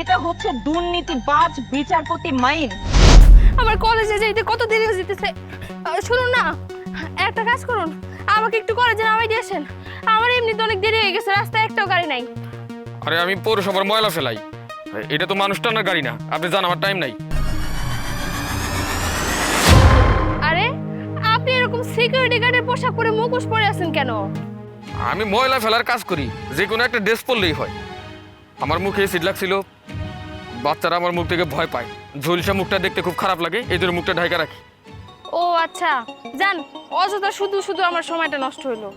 এটা হচ্ছে দুর্নীতিবাজ বিচারপতি মাইন। আমার কলেজে যাইতে কত দেরি হয়ে যেতেছে। শুনুন না, একটা কাজ করুন, আমাকে একটু কলেজে নামাই দিয়ে আসেন। আমার এমনিতে অনেক দেরি হয়ে গেছে, রাস্তায় একটাও গাড়ি নাই। আরে আমি পৌরসভার ময়লা ফেলাই, এটা তো মানুষ টানার গাড়ি না। আপনি জান আমার টাইম নাই। আরে আপনি এরকম সিকিউরিটি গার্ডের পোশাক পরে মুখোশ পরে আছেন কেন? আমি ময়লা ফেলার কাজ করি, যে কোনো একটা ড্রেস পরলেই হয়। আমার মুখে এসিড লাগছিল, বাচ্চারা আমার মুখ থেকে ভয় পায়। ঝলসা মুখটা দেখতে খুব খারাপ লাগে, এই জন্য মুখটা ঢাকা রাখি। ও আচ্ছা, যান, অযথা শুধু শুধু আমার সময়টা নষ্ট হইলো।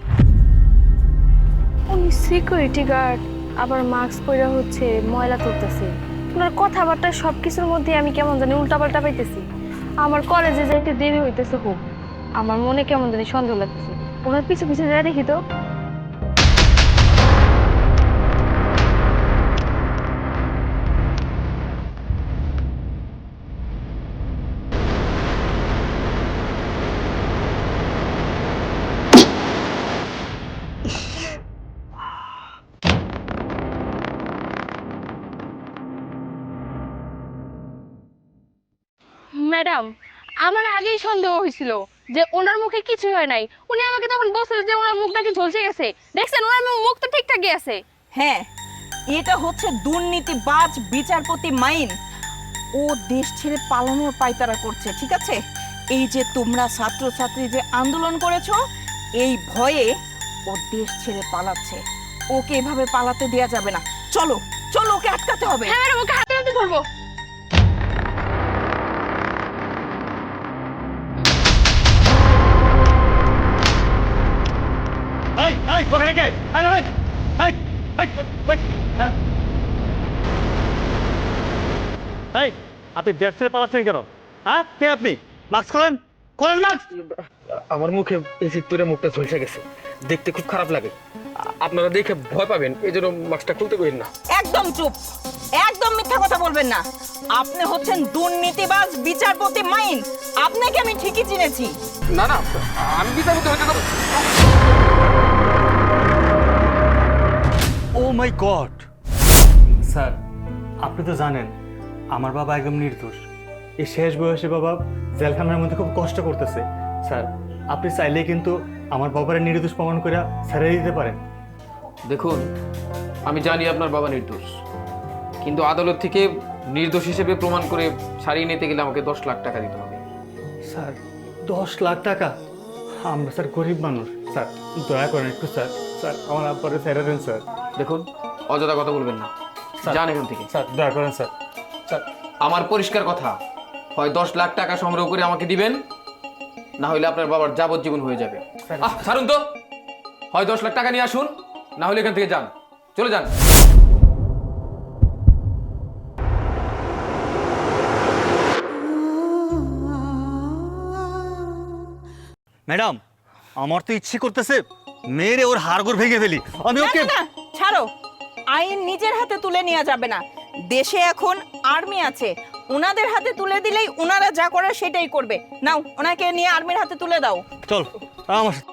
উনি সিকিউরিটি গার্ড, আবার মাস্ক পরে হচ্ছে ময়লা তুলতেছে। ওনার কথাবার্তা সব কিছুর মধ্যে আমি কেমন জানি উল্টাপাল্টা পাইতেছি। আমার কলেজে যাইতে দেরি হইতেছে খুব, আমার মনে কেমন জানি সন্দেহ লাগতেছে। ওনার পিছু পিছু যা দেখি তো। ম্যাডাম, আমার আগেই সন্দেহ হয়েছিল যে ওনার মুখে কিছু হয় নাই। উনি আমাকে তখন বলছিলেন যে ওনার মুখ নাকি ঝলসে গেছে। দেখছেন, ওনার মুখ তো ঠিকঠাকই আছে। হ্যাঁ, এটা হচ্ছে দুর্নীতিবাজ বিচারপতি মাইন। ও দেশ ছেড়ে পালানোর পায়তারা করছে, ঠিক আছে? এই যে তোমরা ছাত্রছাত্রী যে আন্দোলন করেছো, এই ভয়ে ও দেশ ছেড়ে পালাচ্ছে। ওকে এভাবে পালাতে দেয়া যাবে না। চলো চলো, ওকে আটকাতে হবে। হ্যাঁ ম্যাডাম, ওকে হাতে হাতে ধরবো। আপনি দেশ ছেড়ে পালাচ্ছেন কেন? হ্যাঁ, কে আপনি? মাস্ক খোলেন, খোলেন মাস্ক। আমার মুখে এসিড পরে মুখটা ঝলসে গেছে, দেখতে খুব খারাপ লাগে। আপনারা দেখে ভয় পাবেন, এই জন্য মাস্কটা খুলতে পারেন না। একদম চুপ, একদম মিথ্যা কথা বলবেন না। আপনি হচ্ছেন দুর্নীতিবাজ বিচারপতি মাইন। আপনাকে আমি ঠিকই চিনেছি। না না, আমি বিচারপতি হতে দেবো। ও মাই গড! স্যার, আপনি তো জানেন আমার বাবা একদম নির্দোষ। এই শেষ বয়সে বাবা জেলখানার মধ্যে খুব কষ্ট করতেছে। স্যার, আপনি চাইলেই কিন্তু আমার বাবার নির্দোষ প্রমাণ করে ছেড়ে দিতে পারেন। দেখুন, আমি জানি আপনার বাবা নির্দোষ, কিন্তু আদালত থেকে নির্দোষ হিসেবে প্রমাণ করে সারিয়ে নিতে গেলে আমাকে 10 লাখ টাকা দিতে হবে। স্যার, 10 লাখ টাকা? আমরা স্যার গরিব মানুষ। স্যার, দয়া করেন একটু। স্যার স্যার আমার আব্বারে ছেড়ে দেন স্যার। দেখুন, অযথা কথা বলবেন না, যান এখান থেকে। স্যার দয়া করেন স্যার। স্যার, আমার পরিষ্কার কথা, হয় 10 লাখ টাকা সংগ্রহ করে আমাকে দিবেন, না হলে আপনার বাবার যাবজ্জীবন হয়ে যাবে। ছাড়ুন তো, হয় 10 লাখ টাকা নিয়ে আসুন, না হলে এখান থেকে যান, চলে যান। ম্যাডাম, আমার তো ইচ্ছে করতেছে মেরে ওর হাড়গোড় ভেঙে ফেলি। আমি না, ওকে না, না, ছাড়ো। আইন নিজের হাতে তুলে নেওয়া যাবে না। দেশে এখন আর্মি আছে, ওনাদের হাতে তুলে দিলেই ওনারা যা করার সেটাই করবে। নাও, ওনাকে নিয়ে আর্মির হাতে তুলে দাও। চল আমার সাথে।